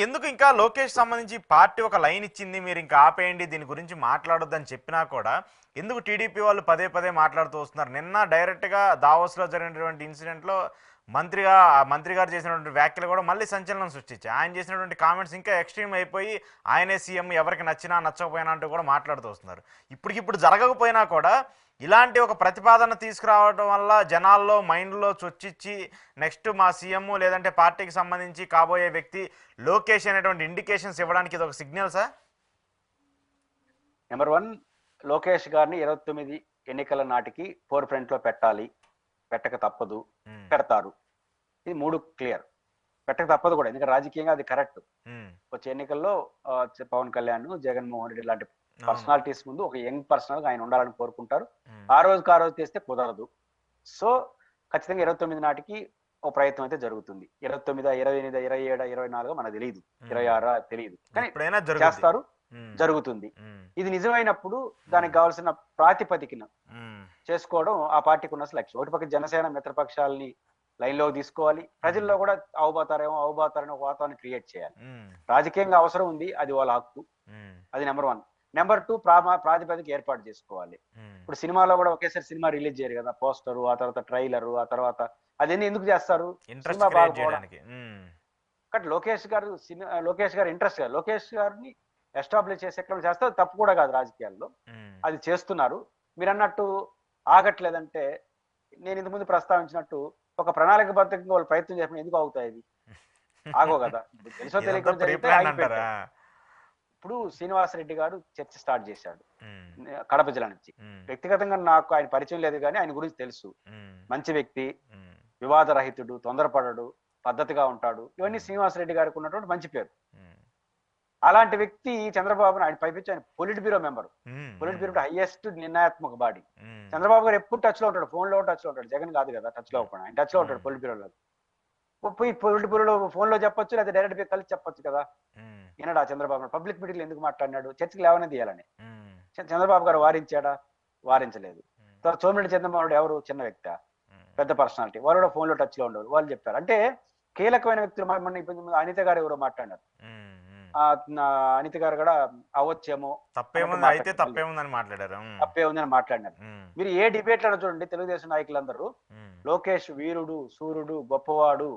ఎందుకు ఇంకా లోకేష్ సంబంధించి పార్టీ ఒక లైన్ ఇచ్చింది, మీరు ఇంకా ఆపేయండి, దీని గురించి మాట్లాడొద్దని చెప్పినా కూడా ఎందుకు టీడీపీ వాళ్ళు పదే పదే మాట్లాడుతూ వస్తున్నారు? నిన్న డైరెక్ట్గా దావోస్లో జరిగినటువంటి ఇన్సిడెంట్లో మంత్రి గారు చేసినటువంటి వ్యాఖ్యలు కూడా మళ్ళీ సంచలనం సృష్టించాయి. ఆయన చేసినటువంటి కామెంట్స్ ఇంకా ఎక్స్ట్రీమ్ అయిపోయి ఆయనే సీఎం, ఎవరికి నచ్చినా నచ్చకపోయినా అంటూ కూడా మాట్లాడుతూ వస్తున్నారు. ఇప్పటికిప్పుడు జరగకపోయినా కూడా ఇలాంటి ఒక ప్రతిపాదన తీసుకురావడం వల్ల జనాల్లో మైండ్లో చొచ్చిచ్చి నెక్స్ట్ మా సీఎం లేదంటే పార్టీకి సంబంధించి కాబోయే వ్యక్తి లోకేష్ అనేటువంటి ఇండికేషన్స్ ఇవ్వడానికి ఇది ఒక సిగ్నల్ సార్. నెంబర్ 1, లోకేష్ గారిని 29 ఎన్నికల నాటికి ఫోర్ ఫ్రంట్ లో పెట్టాలి, పెట్టక తప్పదు, పెడతారు. ఇది 3 క్లియర్. పెట్టక తప్పదు కూడా, ఎందుకంటే రాజకీయంగా అది కరెక్ట్. వచ్చే ఎన్నికల్లో పవన్ కళ్యాణ్, జగన్మోహన్ రెడ్డి లాంటి పర్సనాలిటీస్ ముందు ఒక యంగ్ పర్సనల్ గా ఆయన ఉండాలని కోరుకుంటారు. ఆ రోజుకి ఆ రోజు చేస్తే కుదరదు. సో ఖచ్చితంగా 29 నాటికి ఒక ప్రయత్నం అయితే జరుగుతుంది. 29, 28, 27, 24 మనకు తెలియదు, 26 తెలియదు, కానీ చేస్తారు, జరుగుతుంది. ఇది నిజమైనప్పుడు దానికి కావాల్సిన ప్రాతిపదికన చేసుకోవడం ఆ పార్టీకి ఉన్న లక్ష్యం. ఒకటి పక్క జనసేన మిత్రపక్షాలని లైన్ లోకి తీసుకోవాలి, ప్రజల్లో కూడా అవబోతారేమో ఒక వాతావరణం క్రియేట్ చేయాలి. రాజకీయంగా అవసరం ఉంది, అది వాళ్ళ హక్కు. అది నెంబర్ 1. నెంబర్ 2, ప్రాతిపదిక ఏర్పాటు చేసుకోవాలి. ఇప్పుడు సినిమాలో కూడా ఒకేసారి సినిమా రిలీజ్ చేయరు కదా, పోస్టరు, ఆ తర్వాత ట్రైలరు, ఆ తర్వాత అదన్నీ ఎందుకు చేస్తారు? సినిమా బాగుపోవడానికి. కాబట్టి లోకేష్ గారు ఇంట్రెస్ట్ గారు లోకేష్ గారిని ఎస్టాబ్లిష్ చేసే చేస్తారు, తప్పు కూడా కాదు రాజకీయాల్లో, అది చేస్తున్నారు. మీరు అన్నట్టు ఆగట్లేదంటే, నేను ఇంతకుముందు ప్రస్తావించినట్టు ఒక ప్రణాళికబద్ధంగా వాళ్ళు ప్రయత్నం చేసిన ఎందుకు అవుతాయి? ఇది ఆగో కదా, తెలుసో తెలియకుండా. ఇప్పుడు శ్రీనివాసరెడ్డి గారు చర్చ స్టార్ట్ చేశాడు కడప జిల్లా నుంచి. వ్యక్తిగతంగా నాకు ఆయన పరిచయం లేదు, కానీ ఆయన గురించి తెలుసు. మంచి వ్యక్తి, వివాదరహితుడు, తొందరపడడు, పద్ధతిగా ఉంటాడు. ఇవన్నీ శ్రీనివాసరెడ్డి గారికి ఉన్నటువంటి మంచి పేరు. అలాంటి వ్యక్తి చంద్రబాబును ఆయన పైపించి ఆయన polit bureau member. Polit bureau highest నిర్ణయాత్మక బాడీ. చంద్రబాబు గారు ఎప్పుడు టచ్ లో ఉంటాడు, ఫోన్ లో టచ్ లో ఉంటాడు. జగన్ కాదు కదా టచ్ లో అవ్వకుండా, ఆయన టచ్ లో ఉంటాడు పొలిట్ బ్యూరోలో. పోయి పొలిట్ బ్యూరోలో ఫోన్ లో చెప్పొచ్చు, లేదా డైరెక్ట్ పోయి కలిసి చెప్పొచ్చు కదా. ఈనాడు చంద్రబాబు పబ్లిక్ మీటింగ్లో ఎందుకు మాట్లాడినాడు? చర్చకి లేవనే తీయాలని చంద్రబాబు గారు వారించాడా? వారించలేదు. తర్వాత సోమిరెడ్డి చంద్రబాబు ఎవరు? చిన్న వ్యక్తి, పెద్ద పర్సనాలిటీ. వాళ్ళు కూడా ఫోన్ లో టచ్ లో ఉండరు. వాళ్ళు చెప్పారు అంటే కీలకమైన వ్యక్తులు. మొన్న అనిత గారు ఎవరో మాట్లాడినారు, అనిత గారు కూడా అవచ్చేమో, తప్పేముందని మాట్లాడినారు. మీరు ఏ డిబేట్ లో చూడండి, తెలుగుదేశం నాయకులందరూ లోకేష్ వీరుడు, సూర్యుడు, గొప్పవాడు,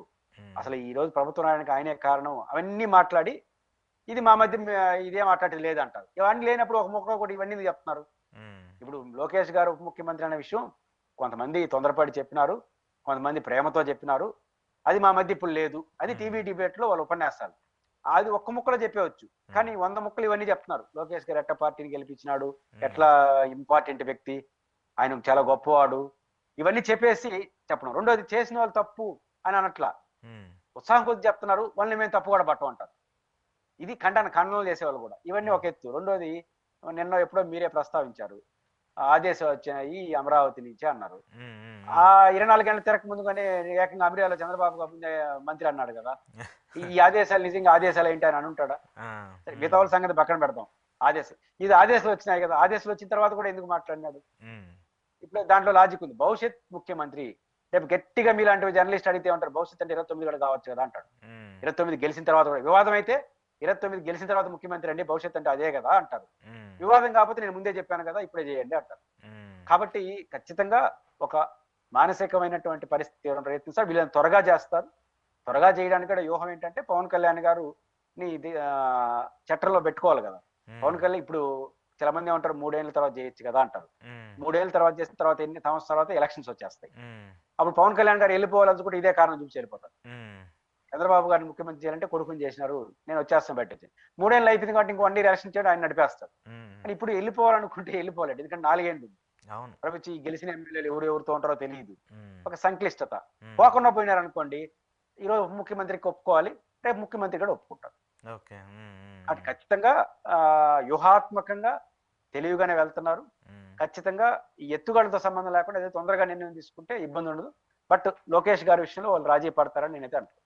అసలు ఈ రోజు ప్రభుత్వం రావడానికి ఆయనే కారణం, అవన్నీ మాట్లాడి ఇది మా మధ్య ఇదే మాట్లాడి లేదంటారు. ఇవన్నీ లేనప్పుడు ఒక మొక్క కూడా ఇవన్నీ చెప్తున్నారు. ఇప్పుడు లోకేష్ గారు ఉప ముఖ్యమంత్రి అనే విషయం కొంతమంది తొందరపడి చెప్పినారు, కొంతమంది ప్రేమతో చెప్పినారు. అది మా మధ్య ఇప్పుడు లేదు అని టీవీ డిబేట్ లో వాళ్ళు ఉపన్యాసాలు అది ఒక్క ముక్కలో చెప్పవచ్చు. కానీ 100 ముక్కలు ఇవన్నీ చెప్తున్నారు. లోకేష్ గారు ఎట్లా పార్టీని గెలిపించినాడు, ఎట్లా ఇంపార్టెంట్ వ్యక్తి, ఆయన చాలా గొప్పవాడు, ఇవన్నీ చెప్పేసి చెప్పడం. రెండోది చేసిన వాళ్ళు తప్పు అని అనట్లా, ఉత్సాహం కొద్ది చెప్తున్నారు, వాళ్ళని మేము తప్పు కూడా పట్టమంటారు. ఇది ఖండనలు చేసేవాళ్ళు కూడా. ఇవన్నీ ఒక ఎత్తు. రెండోది నిన్న ఎప్పుడో మీరే ప్రస్తావించారు, ఆదేశాలు వచ్చినాయి అమరావతి నుంచి అన్నారు. ఆ 24 గంటల తిరగక ముందుగానే ఏకంగా అమెరికాలో చంద్రబాబు ముందే మంత్రి అన్నాడు కదా. ఈ ఆదేశాలు నిజంగా ఆదేశాలు ఏంటి అని అనుంటాడా? మిగతా వాళ్ళ సంగతి పక్కన పెడతాం. ఇది ఆదేశాలు వచ్చినాయి కదా, ఆదేశాలు వచ్చిన తర్వాత కూడా ఎందుకు మాట్లాడినాడు? ఇప్పుడు దాంట్లో లాజిక్ ఉంది. భవిష్యత్ ముఖ్యమంత్రి రేపు గట్టిగా మీలాంటి జర్నలిస్ట్ అడిగితే ఉంటారు, భవిష్యత్ అంటే 29 కూడా కావచ్చు కదా అంటాడు. 29 గెలిచిన తర్వాత కూడా వివాదం అయితే 29 గెలిచిన తర్వాత ముఖ్యమంత్రి అండి, భవిష్యత్ అంటే అదే కదా అంటారు. వివాదం కాకపోతే నేను ముందే చెప్పాను కదా, ఇప్పుడే చేయండి అంటారు. కాబట్టి ఖచ్చితంగా ఒక మానసికమైనటువంటి పరిస్థితి ప్రయత్నిస్తారు. వీళ్ళని త్వరగా చేస్తారు. త్వరగా చేయడానికి కూడా వ్యూహం ఏంటంటే పవన్ కళ్యాణ్ గారు చట్టంలో పెట్టుకోవాలి కదా. పవన్ కళ్యాణ్ ఇప్పుడు చాలా మంది ఏమంటారు, 3 ఏళ్ళ తర్వాత చేయొచ్చు కదా అంటారు. 3 ఏళ్ళ తర్వాత చేసిన తర్వాత ఎన్ని సంవత్సరాల తర్వాత ఎలక్షన్స్ వచ్చేస్తాయి. అప్పుడు పవన్ కళ్యాణ్ గారు వెళ్ళిపోవాలనుకుంటే ఇదే కారణం చూసి వెళ్ళిపోతారు. చంద్రబాబు గారిని ముఖ్యమంత్రి చేయాలంటే కొడుకుని చేసినారు, నేను వచ్చేస్తాను బయట. 3 ఏళ్ళు అయిపోయింది కాబట్టి ఇంకో 1 ఇయర్ ఎలక్షన్ చేయడం ఆయన నడిపేస్తారు. కానీ ఇప్పుడు వెళ్ళిపోవాలనుకుంటే వెళ్ళిపోలేదు, ఎందుకంటే 4 ఏళ్ళు ప్రపంచ గెలిచిన ఎమ్మెల్యేలు ఎవరెవరితో ఉంటారో తెలియదు, ఒక సంక్లిష్టత. పోకుండా పోయినారనుకోండి, ఈరోజు ఉప ముఖ్యమంత్రికి ఒప్పుకోవాలి, రేపు ముఖ్యమంత్రి కూడా ఒప్పుకుంటారు. అది ఖచ్చితంగా వ్యూహాత్మకంగా తెలివిగానే వెళ్తున్నారు. ఖచ్చితంగా ఈ ఎత్తుగడలతో సంబంధం లేకుండా ఏదో తొందరగా నిర్ణయం తీసుకుంటే ఇబ్బంది ఉండదు. బట్ లోకేష్ గారి విషయంలో వాళ్ళు రాజీ పడతారని నేనైతే అంటాను.